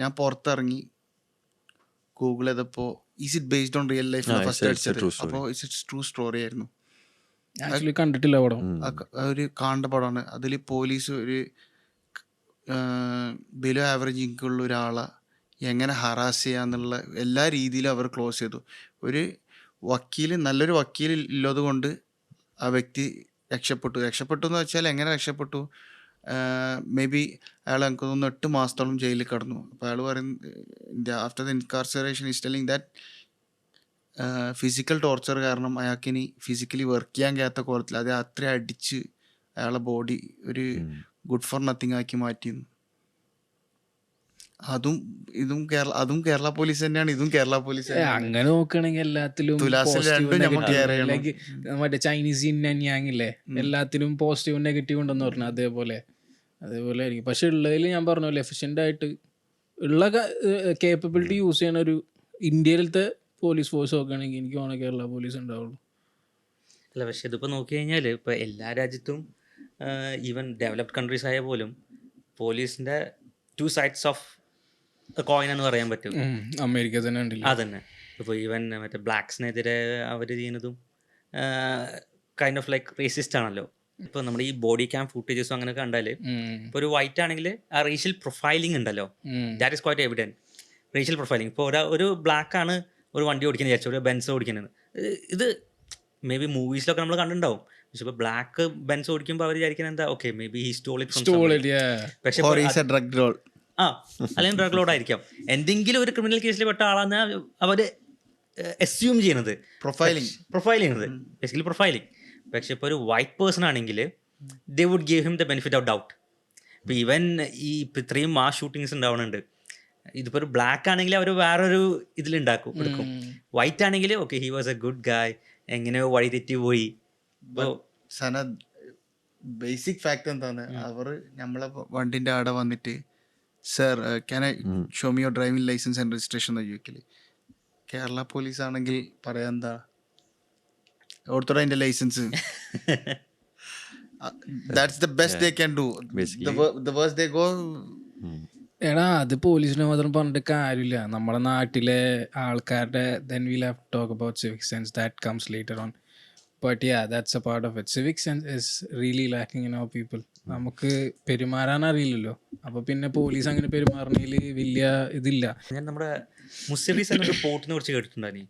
ഞാൻ പുറത്തിറങ്ങി ഗൂഗിൾ ചെയ്തപ്പോൾ is it based on real life first അടിച്ചത്. അപ്പോൾ ഇറ്റ്സ് ട്രൂ സ്റ്റോറി ആയിരുന്നു. ആക്ച്വലി കണ്ടിട്ടില്ല പടം. ഒരു കാണേണ്ട പടമാണ്. അതിൽ പോലീസ് ഒരു ബിലോ ആവറേജ് ഇൻകമുള്ള ഒരാളെ എങ്ങനെ ഹറാസ് ചെയ്യാന്നുള്ള എല്ലാ രീതിയിലും അവർ ക്ലോസ് ചെയ്തു. ഒരു നല്ലൊരു വക്കീൽ ഇല്ലത് കൊണ്ട് ആ വ്യക്തി രക്ഷപ്പെട്ടു എന്ന് വെച്ചാൽ എങ്ങനെ രക്ഷപ്പെട്ടു, മേ ബി അയാൾ എനിക്ക് തോന്നുന്നു 8 മാസത്തോളം ജയിലിൽ കിടന്നു. അപ്പോൾ അയാൾ പറയുന്നത് after the incarceration is telling that physical torture കാരണം അയാൾക്ക് ഇനി ഫിസിക്കലി വർക്ക് ചെയ്യാൻ കഴിയാത്ത കോലത്തിൽ അത് അത്ര അടിച്ച് അയാളെ ബോഡി ഒരു ഗുഡ് ഫോർ നത്തിങ് ആക്കി മാറ്റിയിരുന്നു. അതും കേരള പോലീസ് തന്നെയാണ്, ഇതും കേരള പോലീസ്. അങ്ങനെ നോക്കുകയാണെങ്കിൽ എല്ലാത്തിലും മറ്റേ ചൈനീസ് ഇല്ലേ എല്ലാത്തിനും പോസിറ്റീവും നെഗറ്റീവ് ഉണ്ടെന്ന് പറഞ്ഞു അതേപോലെ ആയിരിക്കും. പക്ഷെ ഉള്ളതിൽ ഞാൻ പറഞ്ഞ പോലെ എഫിഷ്യൻ്റ് ആയിട്ട് ഉള്ള കേപ്പബിലിറ്റി യൂസ് ചെയ്യണ ഒരു ഇന്ത്യയിലത്തെ പോലീസ് ഫോഴ്സ് നോക്കുകയാണെങ്കിൽ എനിക്ക് തോന്നുന്നു കേരള പോലീസ് ഉണ്ടാവുള്ളൂ. അല്ല പക്ഷെ ഇതിപ്പോൾ നോക്കി കഴിഞ്ഞാൽ ഇപ്പോൾ എല്ലാ രാജ്യത്തും ഈവൻ ഡെവലപ്ഡ് കൺട്രീസ് ആയ പോലും പോലീസിൻ്റെ 2 sides ഓഫ് കോയിൻ എന്ന് പറയാൻ പറ്റും. അമേരിക്ക തന്നെ ഉണ്ടല്ലോ. അതന്നെ ഇപ്പോൾ ഈവൻ മറ്റേ ബ്ലാക്സിനെതിരെ അവർ ചെയ്യുന്നതും കൈൻഡ് ഓഫ് ലൈക്ക് റേസിസ്റ്റ് ആണല്ലോ. ഇപ്പോൾ നമ്മുടെ ഈ ബോഡി ക്യാം ഫുട്ടേജസും അങ്ങനെ കണ്ടാൽ ഇപ്പോൾ ഒരു വൈറ്റ് ആണെങ്കിൽ ആ റേഷ്യൽ പ്രൊഫൈലിംഗ് ഉണ്ടല്ലോ, that is quite evident. Racial profiling ഇപ്പോൾ ഒരു ബ്ലാക്ക് ആണ് ഒരു വണ്ടി ഓടിക്കുന്നത് വിചാരിച്ചു, ഒരു ബെൻസ് ഓടിക്കുന്നത്. ഇത് മേ ബി മൂവീസിലൊക്കെ നമ്മൾ കണ്ടിട്ടുണ്ടാവും. പക്ഷെ ഇപ്പോൾ ബ്ലാക്ക് ബെൻസ് ഓടിക്കുമ്പോൾ അവർ വിചാരിക്കുന്നത് എന്താ, okay may be he stall it. പക്ഷേ അല്ലെങ്കിൽ ഡ്രഗ് ലോഡ് ആയിരിക്കാം, എന്തെങ്കിലും ഒരു ക്രിമിനൽ കേസിൽ പെട്ട ആളാണ് അവർ അസ്യൂം ചെയ്യുന്നത്, പ്രൊഫൈൽ ചെയ്യുന്നത്, ബേസിക്കലി പ്രൊഫൈലിംഗ്. പക്ഷെ ഇപ്പോൾ ഒരു വൈറ്റ് പേഴ്സൺ ആണെങ്കിൽ they would give him the benefit of doubt. ഇപ്പോൾ ഈവൻ ഇത്രയും മാസ് ഷൂട്ടിങ്സ് ഉണ്ടാവുന്നുണ്ട്, ഇതിപ്പോൾ ഒരു ബ്ലാക്ക് ആണെങ്കിൽ അവർ വേറൊരു ഇതിലുണ്ടാക്കും എടുക്കും. വൈറ്റ് ആണെങ്കിൽ okay he was a good guy, എങ്ങനെയോ വഴി തെറ്റി പോയി. ബേസിക് ഫാക്ട് എന്താണ്, അവർ നമ്മളെ വണ്ടിൻ്റെ അവിടെ വന്നിട്ട് sir can I show me your driving licence and registration എന്ന് ചോദിക്കല്. കേരള പോലീസ് ആണെങ്കിൽ പറയാ എന്താ ഓർത്തോടെ അതിൻ്റെ licence. That's the best they can do. The worst they go. എടാ അത് പോലീസിനെ മാത്രം പറഞ്ഞിട്ട് കാര്യമില്ല, നമ്മുടെ നാട്ടിലെ ആൾക്കാരുടെ then we'll have to talk about civic sense that comes later on. But yeah, that's a part of it. Civic sense is really lacking in our people. നമുക്ക് പെരുമാറാൻ അറിയില്ലല്ലോ, അപ്പൊ പിന്നെ പോലീസ് അങ്ങനെ പെരുമാറുന്നതിൽ വലിയ ഇതില്ല. ഞാൻ നമ്മുടെ മുസ്ലിംസ് എന്നൊരു പോർട്ടിനെ കുറിച്ച് കേട്ടിട്ടുണ്ടായിരുന്നു.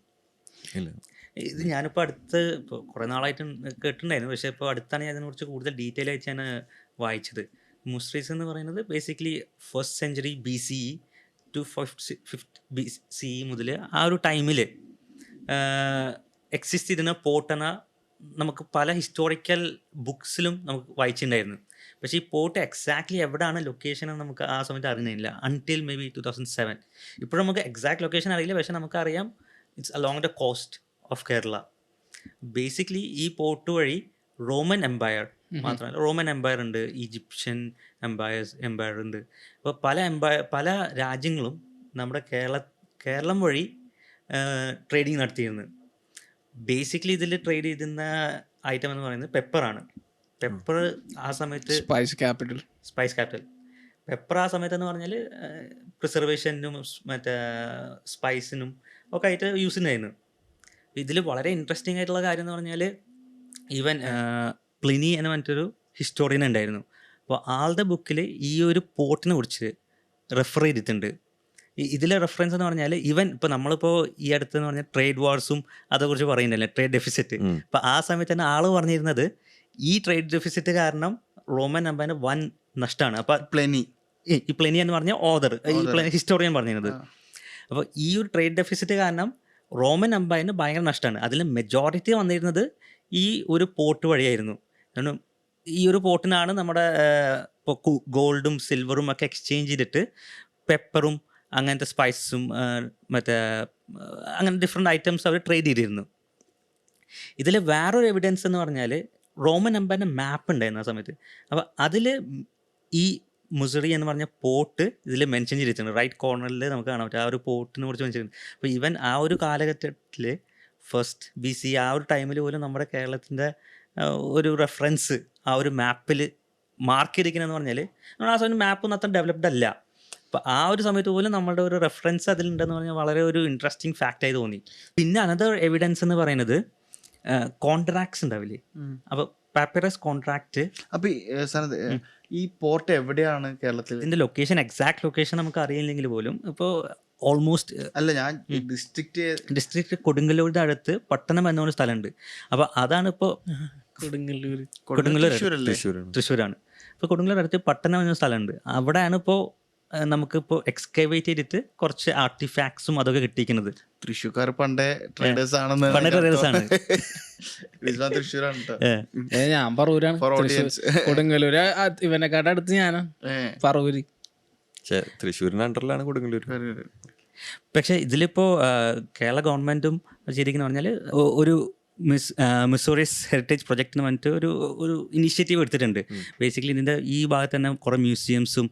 ഇത് ഞാനിപ്പോൾ അടുത്ത് ഇപ്പോൾ കുറേ നാളായിട്ട് കേട്ടിട്ടുണ്ടായിരുന്നു, പക്ഷേ ഇപ്പോൾ അടുത്താണ് ഞാൻ അതിനെക്കുറിച്ച് കൂടുതൽ ഡീറ്റെയിൽ ആയിട്ട് ഞാൻ വായിച്ചത്. മുസ്രീസ് എന്ന് പറയുന്നത് basically 1st century BCE to 5th BCE മുതൽ ആ ഒരു ടൈമിൽ എക്സിസ്റ്റ് ചെയ്തിരുന്ന പോർട്ടെന്ന നമുക്ക് പല ഹിസ്റ്റോറിക്കൽ ബുക്സിലും നമുക്ക് വായിച്ചിട്ടുണ്ടായിരുന്നു. പക്ഷേ ഈ പോർട്ട് എക്സാക്ട്ലി എവിടെയാണ് ലൊക്കേഷൻ എന്ന് നമുക്ക് ആ സമയത്ത് അറിയുന്നില്ല അൺടിൽ മേ ബി 2007. ഇപ്പോഴും നമുക്ക് എക്സാക്ട് ലൊക്കേഷൻ അറിയില്ല, പക്ഷേ നമുക്കറിയാം it's along the cost of Kerala. Basically ഈ പോർട്ട് വഴി റോമൻ എംപയർ മാത്രമല്ല, റോമൻ എംപയർ ഉണ്ട്, ഈജിപ്ഷ്യൻ എംപയർ ഉണ്ട്. അപ്പോൾ പല രാജ്യങ്ങളും നമ്മുടെ കേരളം വഴി ട്രേഡിങ് നടത്തിയിരുന്നു. ബേസിക്കലി ഇതിൽ ട്രേഡ് ചെയ്തിരുന്ന ഐറ്റം എന്ന് പറയുന്നത് പെപ്പറാണ്. പെപ്പർ ആ സമയത്ത് സ്പൈസ് ക്യാപിറ്റൽ. പെപ്പർ ആ സമയത്ത് എന്ന് പറഞ്ഞാൽ പ്രിസർവേഷനും മറ്റേ സ്പൈസിനും ഒക്കെ ആയിട്ട് യൂസ് ചെയ്യുന്നതായിരുന്നു. ഇതിൽ വളരെ ഇൻട്രസ്റ്റിംഗ് ആയിട്ടുള്ള കാര്യം എന്ന് പറഞ്ഞാൽ ഈവൻ പ്ലിനി എന്ന് പറഞ്ഞിട്ടൊരു ഹിസ്റ്റോറിയൻ ഉണ്ടായിരുന്നു. അപ്പോൾ ആളുടെ ബുക്കിൽ ഈ ഒരു പോർട്ടിനെ കുറിച്ച് റെഫർ ചെയ്തിട്ടുണ്ട്. ഇതിലെ റെഫറൻസ് എന്ന് പറഞ്ഞാൽ ഈവൻ ഇപ്പോൾ നമ്മളിപ്പോൾ ഈ അടുത്ത് എന്ന് പറഞ്ഞാൽ ട്രേഡ് വാർസും അതേക്കുറിച്ച് പറയുന്നില്ലേ, ട്രേഡ് ഡെഫിസിറ്റ്. അപ്പോൾ ആ സമയത്ത് തന്നെ ആൾ പറഞ്ഞിരുന്നത് ഈ ട്രേഡ് ഡെഫിസിറ്റ് കാരണം റോമൻ എംപയറിന് വൻ നഷ്ടമാണ്. അപ്പോൾ ഈ പ്ലെനി എന്ന് പറഞ്ഞ ഓതർ ഹിസ്റ്റോറിയൻ പറഞ്ഞിരുന്നത്. അപ്പോൾ ഈ ഒരു ട്രേഡ് ഡെഫിസിറ്റ് കാരണം റോമൻ എംപയറിന് ഭയങ്കര നഷ്ടമാണ്. അതിൽ മെജോറിറ്റി വന്നിരുന്നത് ഈ ഒരു പോർട്ട് വഴിയായിരുന്നു. കാരണം ഈ ഒരു പോർട്ടിനാണ് നമ്മുടെ ഇപ്പോൾ ഗോൾഡും സിൽവറും ഒക്കെ എക്സ്ചേഞ്ച് ചെയ്തിട്ട് പെപ്പറും അങ്ങനത്തെ സ്പൈസസും മറ്റേ അങ്ങനെ ഡിഫറെൻറ്റ് ഐറ്റംസ് അവർ ട്രേഡ് ചെയ്തിരുന്നു. ഇതിൽ വേറൊരു എവിഡൻസ് എന്ന് പറഞ്ഞാൽ റോമൻ എംപയറിൻ്റെ മാപ്പ് ഉണ്ടായിരുന്നു ആ സമയത്ത്. അപ്പോൾ അതിൽ ഈ മുസറി എന്ന് പറഞ്ഞ പോർട്ട് ഇതിൽ മെൻഷൻ ചെയ്തിട്ടുണ്ട്. റൈറ്റ് കോർണറിൽ നമുക്ക് കാണാൻ പറ്റും ആ ഒരു പോർട്ടിനെ കുറിച്ച് മെൻഷൻ ചെയ്തിട്ടുണ്ട്. അപ്പോൾ ഈവൻ ആ ഒരു കാലഘട്ടത്തിൽ 1st BC ആ ഒരു ടൈമിൽ പോലും നമ്മുടെ കേരളത്തിൻ്റെ ഒരു റെഫറൻസ് ആ ഒരു മാപ്പിൽ മാർക്ക് ചെയ്തിരിക്കുന്നതെന്ന് പറഞ്ഞാൽ നമ്മൾ ആ സമയത്ത് മാപ്പൊന്നും അത്ര ഡെവലപ്ഡ് അല്ല. അപ്പോൾ ആ ഒരു സമയത്ത് പോലും നമ്മളുടെ ഒരു റെഫറൻസ് അതിലുണ്ടെന്ന് പറഞ്ഞാൽ വളരെ ഒരു ഇൻട്രസ്റ്റിംഗ് ഫാക്റ്റായി തോന്നി. പിന്നെ അനദർ എവിഡൻസ് എന്ന് പറയുന്നത് കോൺട്രാക്ട്സ് ഉണ്ടാവില്ലേ, അപ്പോൾ പാപ്പിറസ് കോൺട്രാക്ട്. അപ്പോൾ ഈ പോർട്ട് എവിടെയാണ് കേരളത്തിൽ? ഇതിൻ്റെ ലൊക്കേഷൻ എക്സാക്ട് ലൊക്കേഷൻ നമുക്ക് അറിയില്ലെങ്കിൽ പോലും ഇപ്പോൾ ഓൾമോസ്റ്റ് അല്ല, ഞാൻ ഡിസ്ട്രിക്ട് കൊടുങ്ങല്ലൂരിൻ്റെ അടുത്ത് പട്ടണം എന്നൊരു സ്ഥലമുണ്ട്. അപ്പോൾ അതാണ് ഇപ്പോൾ കൊടുങ്ങല്ലൂർ തൃശ്ശൂരാണ്. ഇപ്പോൾ കൊടുങ്ങല്ലൂർ അടുത്ത് പട്ടണം എന്നൊരു സ്ഥലമുണ്ട്. അവിടെയാണ് ഇപ്പോൾ നമുക്കിപ്പോൾ എക്സ്കവേറ്റ് ചെയ്തിട്ട് കുറച്ച് ആർട്ടിഫാക്ട്സും അതൊക്കെ കിട്ടിയിരിക്കുന്നത്. തൃശ്ശൂർക്കാർ പണ്ടേ ട്രേഡേഴ്സ് ആണെന്ന്. ഞാൻ പറവൂരാണ്. കൊടുങ്ങല്ലൂര് ഇവനെക്കാട്ട് അടുത്ത് ഞാനാ പറവൂര്. തൃശ്ശൂരിൻ്റെ അണ്ടറിലാണ് കൊടുങ്ങല്ലൂർ. പക്ഷേ ഇതിലിപ്പോൾ കേരള ഗവൺമെൻറ്റും ചെയ്തിരിക്കുന്ന പറഞ്ഞാൽ ഒരു മിസോറിസ് ഹെറിറ്റേജ് പ്രൊജക്ട് എന്ന് പറഞ്ഞിട്ട് ഒരു ഇനിഷ്യേറ്റീവ് എടുത്തിട്ടുണ്ട്. ബേസിക്കലി ഇതിൻ്റെ ഈ ഭാഗത്ത് തന്നെ കുറേ മ്യൂസിയംസും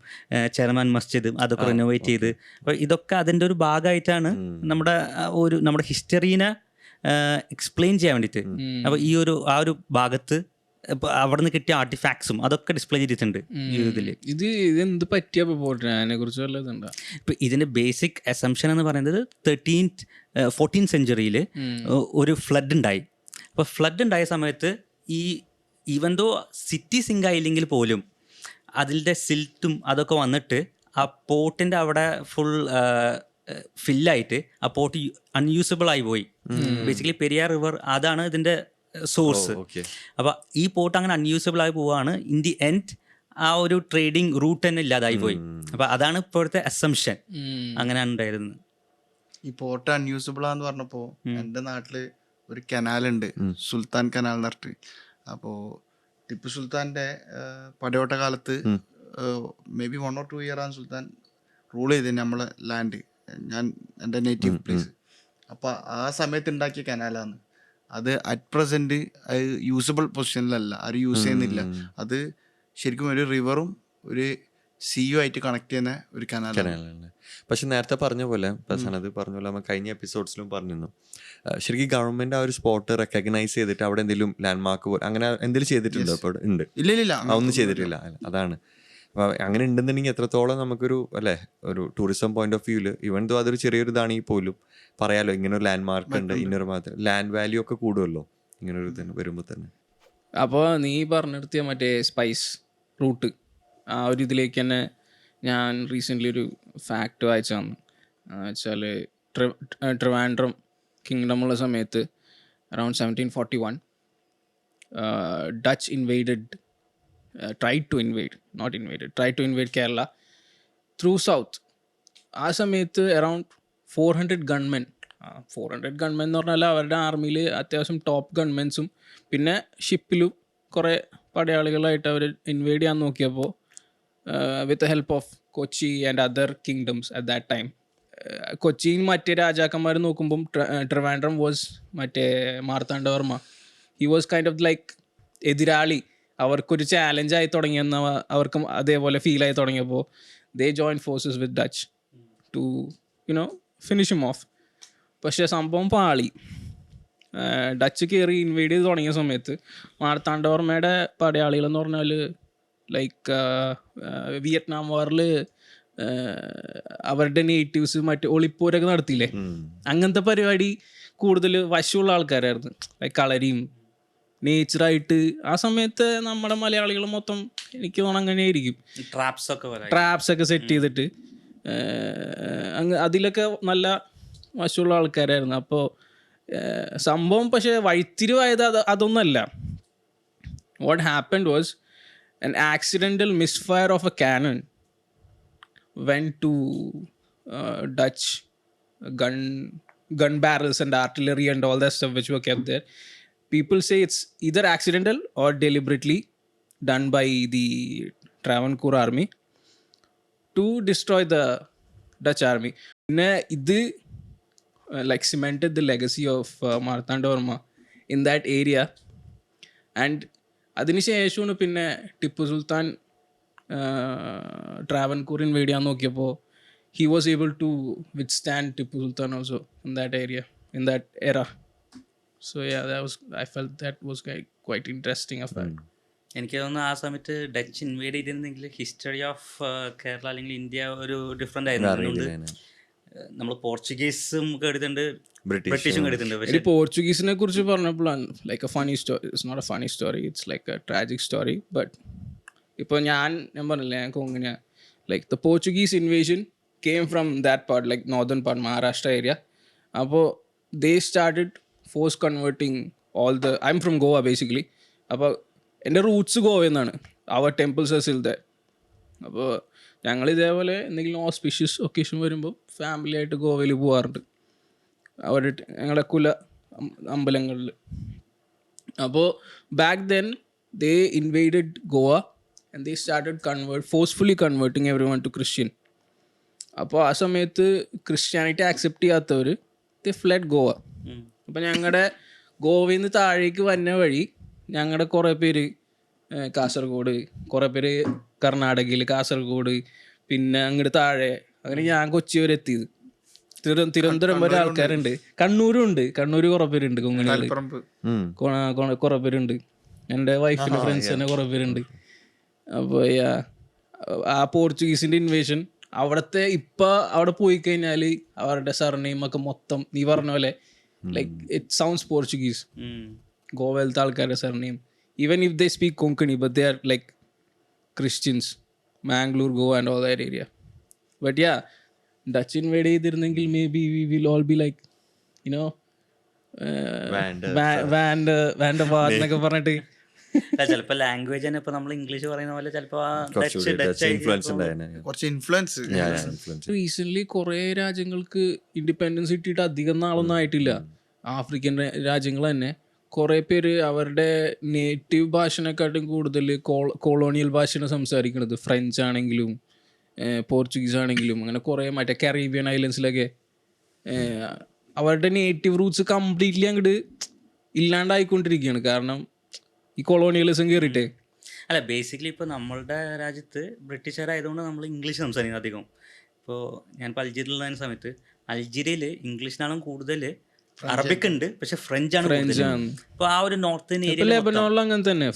ചെയർമാൻ മസ്ജിദും അതൊക്കെ റിനോവേറ്റ് ചെയ്ത്, അപ്പോൾ ഇതൊക്കെ അതിൻ്റെ ഒരു ഭാഗമായിട്ടാണ് നമ്മുടെ ഹിസ്റ്ററീനെ എക്സ്പ്ലെയിൻ ചെയ്യാൻ വേണ്ടിയിട്ട്. അപ്പോൾ ആ ഒരു ഭാഗത്ത് അവിടെ നിന്ന് കിട്ടിയ ആർട്ടിഫാക്ട്സും അതൊക്കെ ഡിസ്പ്ലേ ചെയ്തിട്ടുണ്ട് ഇതെന്ത് പറ്റിയ അതിനെ കുറിച്ച് വല്ലതുണ്ടോ? ഇപ്പം ഇതിൻ്റെ ബേസിക് അസംഷൻ എന്ന് പറയുന്നത് 14th century ഒരു ഫ്ലഡ് ഉണ്ടായി. അപ്പോൾ ഫ്ലഡ് ഉണ്ടായ സമയത്ത് ഈവൻ ദോ സിറ്റി സിങ്ക് ആയില്ലെങ്കിൽ പോലും അതിൻ്റെ സിൽറ്റും അതൊക്കെ വന്നിട്ട് ആ പോർട്ടിൻ്റെ അവിടെ ഫുൾ ഫില്ലായിട്ട് ആ പോർട്ട് അൺയൂസബിൾ ആയി പോയി. ബേസിക്കലി പെരിയാർ റിവർ അതാണ് ഇതിൻ്റെ സോഴ്സ്. അപ്പോൾ ഈ പോർട്ട് അങ്ങനെ അൺയൂസബിൾ ആയി പോവാണ്. ഇൻ ദി എൻഡ് ആ ഒരു ട്രേഡിങ് റൂട്ട് തന്നെ ഇല്ലാതായി പോയി. അപ്പോൾ അതാണ് ഇപ്പോഴത്തെ അസംഷൻ. അങ്ങനെ ഉണ്ടായിരുന്നത്. ഈ പോർട്ട് അൺയൂസബിൾ ആന്ന് പറഞ്ഞപ്പോൾ എൻ്റെ നാട്ടില് ഒരു കനാലുണ്ട്, സുൽത്താൻ കനാൽ എന്ന് പറഞ്ഞിട്ട്. അപ്പോൾ ടിപ്പു സുൽത്താൻ്റെ പടയോട്ട കാലത്ത് മേ ബി 1 or 2 year ആണ് സുൽത്താൻ റൂൾ ചെയ്ത് നമ്മളെ ലാൻഡ്, എൻ്റെ നേറ്റീവ് പ്ലേസ്. അപ്പോൾ ആ സമയത്ത് ഉണ്ടാക്കിയ കനാലാണ് അത്. അറ്റ് പ്രസൻറ്റ് അത് യൂസബിൾ പൊസിഷനിലല്ല, ആരും യൂസ് ചെയ്യുന്നില്ല. അത് ശരിക്കും ഒരു റിവറും ഒരു സിയു ആയിട്ട് കണക്ട് ചെയ്യുന്ന ഒരു കനാലാണ്. പക്ഷെ നേരത്തെ പറഞ്ഞ പോലെ സനത് പറഞ്ഞ പോലെ നമ്മൾ കഴിഞ്ഞ എപ്പിസോഡ്സിലും പറഞ്ഞിരുന്നു, ശരിക്കും ഗവൺമെന്റ് ആ ഒരു സ്പോട്ട് റെക്കഗ്നൈസ് ചെയ്തിട്ട് അവിടെ എന്തെങ്കിലും ലാൻഡ് മാർക്ക് പോലെ അങ്ങനെ എന്തെങ്കിലും ചെയ്തിട്ടുണ്ടോ? ഇപ്പോൾ ഉണ്ട്? ഇല്ല, ഒന്നും ചെയ്തിട്ടില്ല. അതാണ്. അപ്പോൾ അങ്ങനെ ഉണ്ടെന്നുണ്ടെങ്കിൽ എത്രത്തോളം നമുക്കൊരു ഒരു ടൂറിസം പോയിന്റ് ഓഫ് വ്യൂവിൽ ഈവൻ ദോ അതൊരു ചെറിയൊരു ഇതാണെങ്കിൽ പോലും പറയാലോ ഇങ്ങനെ ഒരു ലാൻഡ് മാർക്ക് ഉണ്ട്, ഇന്നൊരു മാത്രം ലാൻഡ് വാല്യൂ ഒക്കെ കൂടുമല്ലോ ഇങ്ങനൊരു ഇതിന് വരുമ്പോൾ തന്നെ. അപ്പോൾ നീ പറഞ്ഞെടുത്തിയ മറ്റേ സ്പൈസ് റൂട്ട് ആ ഒരു ഇതിലേക്ക് തന്നെ ഞാൻ റീസെൻ്റ്ലി ഒരു ഫാക്റ്റ് വായിച്ചു തന്നു. വെച്ചാൽ ട്രിവാൻഡ്രം കിങ്ഡമുള്ള സമയത്ത് around 1741. Dutch tried to invade Kerala through south. ആ സമയത്ത് അറൗണ്ട് 400 ഗൺമെൻ 400 ഗൺമെൻ എന്ന് പറഞ്ഞാൽ അവരുടെ ആർമിയിൽ അത്യാവശ്യം ടോപ്പ് ഗൺമെൻസും പിന്നെ ഷിപ്പിലും കുറേ പടയാളികളായിട്ട് അവർ ഇൻവേഡ് ചെയ്യാൻ നോക്കിയപ്പോൾ with the help of Kochi and other kingdoms at that time. കൊച്ചിയിൽ മറ്റേ രാജാക്കന്മാർ നോക്കുമ്പം ട്രിവാൻഡ്രം വാസ് മറ്റേ Marthanda Varma. He was kind of like എതിരാളി, അവർക്കൊരു ചാലഞ്ചായി തുടങ്ങിയെന്ന അവർക്കും അതേപോലെ ഫീലായി തുടങ്ങിയപ്പോൾ they join forces with Dutch to finish him off. പക്ഷേ സംഭവം പാളി. ഡച്ച് കയറി ഇൻവേഡ് ചെയ്ത് തുടങ്ങിയ സമയത്ത് മാർത്താണ്ഡവർമ്മയുടെ പടയാളികളെന്ന് പറഞ്ഞാൽ ലൈക്ക് വിയറ്റ്നാം വാറിൽ അവരുടെ നേറ്റീവ്സ് മറ്റേ ഒളിപ്പോരൊക്കെ നടത്തിയില്ലേ, അങ്ങനത്തെ പരിപാടി കൂടുതൽ വശമുള്ള ആൾക്കാരായിരുന്നു. ലൈക്ക് കളരിയും നേച്ചറായിട്ട് ആ സമയത്ത് നമ്മുടെ മലയാളികൾ മൊത്തം എനിക്ക് തോന്നുന്നു അങ്ങനെയായിരിക്കും. ട്രാപ്സ് ഒക്കെ സെറ്റ് ചെയ്തിട്ട് അതിലൊക്കെ നല്ല വശമുള്ള ആൾക്കാരായിരുന്നു. അപ്പോൾ സംഭവം പക്ഷേ വഴിത്തിരിവായത് അതൊന്നല്ല. What happened was an accidental misfire of a cannon went to Dutch gun barrels and artillery and all that stuff which were kept there. People say it's either accidental or deliberately done by the Travancore army to destroy the Dutch army. പിന്നെ ഇത് like cemented the legacy of Marthandavarma in that area. And അതിനുശേഷമാണ് പിന്നെ Tipu Sultan Travancore invade ചെയ്യാൻ നോക്കിയപ്പോൾ he was able to withstand Tipu Sultan also in that area in that era. So I felt that was quite interesting affair. എനിക്ക് തോന്നുന്നു ആ സമയത്ത് Dutch invade ചെയ്തിരുന്നെങ്കിൽ history of Kerala അല്ലെങ്കിൽ ഇന്ത്യ ഒരു ഡിഫറെൻ്റ് ആയിരുന്നു. നമ്മൾ പോർച്ചുഗീസും കേട്ടിട്ടുണ്ട്, ബ്രിട്ടീഷും കേട്ടിട്ടുണ്ട്. പോർച്ചുഗീസിനെ കുറിച്ച് പറഞ്ഞപ്പോഴാണ് like a funny story. It's not a funny story, it's like a tragic story. But ഇപ്പോൾ ഞാൻ പറഞ്ഞില്ലേ ഞങ്ങൾക്ക് എങ്ങനെയാണ് like the Portuguese invasion came from that part like northern part Maharashtra area. അപ്പോൾ they started force converting all the I am from Goa basically. അപ്പോൾ എൻ്റെ roots ഗോവയിൽ നിന്നാണ്. അവർ ടെമ്പിൾസ് ആർ സ്റ്റിൽ ദെയർ. അപ്പോൾ ഞങ്ങൾ ഇതേപോലെ എന്തെങ്കിലും ഓസ്പിഷ്യസ് ഒക്കേഷൻ വരുമ്പോൾ ഫാമിലി ആയിട്ട് ഗോവയിൽ പോകാറുണ്ട്, അവിടെ ഞങ്ങളുടെ കുല അമ്പലങ്ങളിൽ. അപ്പോൾ back then they invaded Goa and they started forcefully converting every one two Christian. അപ്പോൾ ആ സമയത്ത് ക്രിസ്ത്യാനിറ്റി ആക്സെപ്റ്റ് ചെയ്യാത്തവർ ദേ ഫ്ലെഡ് ഗോവ. അപ്പോൾ ഞങ്ങളുടെ ഗോവയിൽ നിന്ന് താഴേക്ക് വന്ന വഴി ഞങ്ങളുടെ കുറേ പേര് കാസർഗോഡ്, കുറേ പേര് കർണാടകയിൽ കാസർഗോഡ്, പിന്നെ അങ്ങോട്ട് താഴെ, അങ്ങനെ ഞാൻ കൊച്ചി വരെ എത്തിയത്. തിരുവനന്തപുരം വരെ ആൾക്കാരുണ്ട്, കണ്ണൂരും ഉണ്ട്, കണ്ണൂർ കുറേ പേരുണ്ട്, കൊങ്ങണികൾ കുറേ പേരുണ്ട്, എൻ്റെ വൈഫിൻ്റെ ഫ്രണ്ട്സ് തന്നെ കുറേ പേരുണ്ട്. അപ്പോൾ ആ പോർച്ചുഗീസിൻ്റെ ഇൻവേഷൻ അവിടുത്തെ ഇപ്പം അവിടെ പോയി കഴിഞ്ഞാൽ അവരുടെ സർനെയിമൊക്കെ മൊത്തം നീ പറഞ്ഞ പോലെ ലൈക്ക് ഇറ്റ് സൗണ്ട്സ് പോർച്ചുഗീസ്. ഗോവയിലത്തെ ആൾക്കാരുടെ surname even if they speak Konkani, but they are like Christians, Mangalore, Goa and all that area. But yeah, Dutch invade ചെയ്തിരുന്നെങ്കിൽ maybe we will all be like Vandervaart എന്നൊക്കെ പറഞ്ഞിട്ട്. ചിലപ്പോൾ language തന്നെ ഇപ്പൊ നമ്മൾ English പറയുന്ന പോലെ ചിലപ്പോൾ കുറച്ച് ഇൻഫ്ലുവൻസ്. റീസെന്റ് കുറേ രാജ്യങ്ങൾക്ക് ഇൻഡിപെൻഡൻസ് കിട്ടിയിട്ട് അധികം നാളൊന്നും ആയിട്ടില്ല. ആഫ്രിക്കൻ രാജ്യങ്ങൾ തന്നെ കുറേ പേര് അവരുടെ നേറ്റീവ് ഭാഷനെക്കാട്ടും കൂടുതൽ കൊളോണിയൽ ഭാഷയാണ് സംസാരിക്കുന്നത്. ഫ്രഞ്ച് ആണെങ്കിലും പോർച്ചുഗീസ് ആണെങ്കിലും അങ്ങനെ കുറേ മറ്റേ കരീബിയൻ ഐലൻഡ്സിലൊക്കെ അവരുടെ നേറ്റീവ് റൂട്ട്സ് കംപ്ലീറ്റ്ലി അങ്ങോട്ട് ഇല്ലാണ്ടായിക്കൊണ്ടിരിക്കുകയാണ്. കാരണം ഈ കൊളോണിയലിസം കയറിയിട്ടേ. അല്ല, ബേസിക്കലി ഇപ്പോൾ നമ്മളുടെ രാജ്യത്ത് ബ്രിട്ടീഷുകാരായതുകൊണ്ട് നമ്മൾ ഇംഗ്ലീഷ് സംസാരിക്കുന്നത് അധികം. ഇപ്പോൾ ഞാനിപ്പോൾ അൽജീരിയയിലുള്ള സമയത്ത് അൽജീരിയയിൽ ഇംഗ്ലീഷിനാളും കൂടുതൽ, അറബിക് ഉണ്ട്, പക്ഷെ ഫ്രഞ്ച് ആണ്. ഇപ്പൊ ആ ഒരു നോർത്തേൺ ഏരിയ ലെബനോണിൽ അങ്ങനെ തന്നെ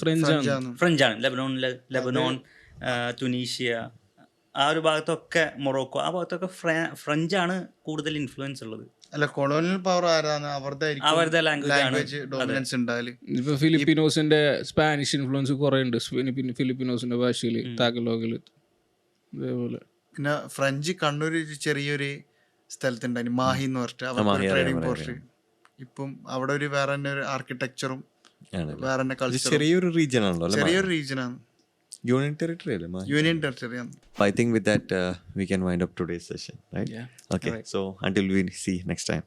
ഫ്രഞ്ചാണ്. ലെബനോൺ, തുനീഷ്യ, ആ ഒരു ഭാഗത്തൊക്കെ മൊറോക്കോ, ആ ഭാഗത്തൊക്കെ ഫ്രഞ്ചാണ് കൂടുതൽ ഇൻഫ്ലുവൻസ് ഉള്ളത്. അല്ല, കൊളോണിയൽ പവർ ആരാണ് അവരുടെ ലാംഗ്വേജ് ഡോമിനൻസ് ഉണ്ടായാല്. ഇപ്പൊ ഫിലിപ്പിനോസിന്റെ സ്പാനിഷ് ഇൻഫ്ലുവൻസ് കുറെ ഉണ്ട് ഫിലിപ്പിനോസിന്റെ ഭാഷയില്, താഗലോഗില്. അതേപോലെ പിന്നെ ഫ്രഞ്ച് കണ്ണൂർ ചെറിയൊരു സ്ഥലത്തുണ്ടായിരുന്നു, മാഹി എന്ന് പറഞ്ഞിട്ട്, അവർക്ക് ട്രേഡിംഗ് പോർട്ട് ഇപ്പം അവിടെ ഒരു വേറെ തന്നെ ഒരു ആർക്കിടെക്ചറും ആണല്ലേ? വേറെ തന്നെ ഇത് കൾച്ചറും ചെറിയൊരു റീജിയൻ ആണല്ലോ അല്ലേ? ചെറിയൊരു റീജിയനാണ്, യൂണിയൻ ടെറിട്ടറി അല്ലേ? Union ടെറിട്ടറിയാണ്. I think with that we can wind up today's session, right? Yeah. Okay. So until we see next time.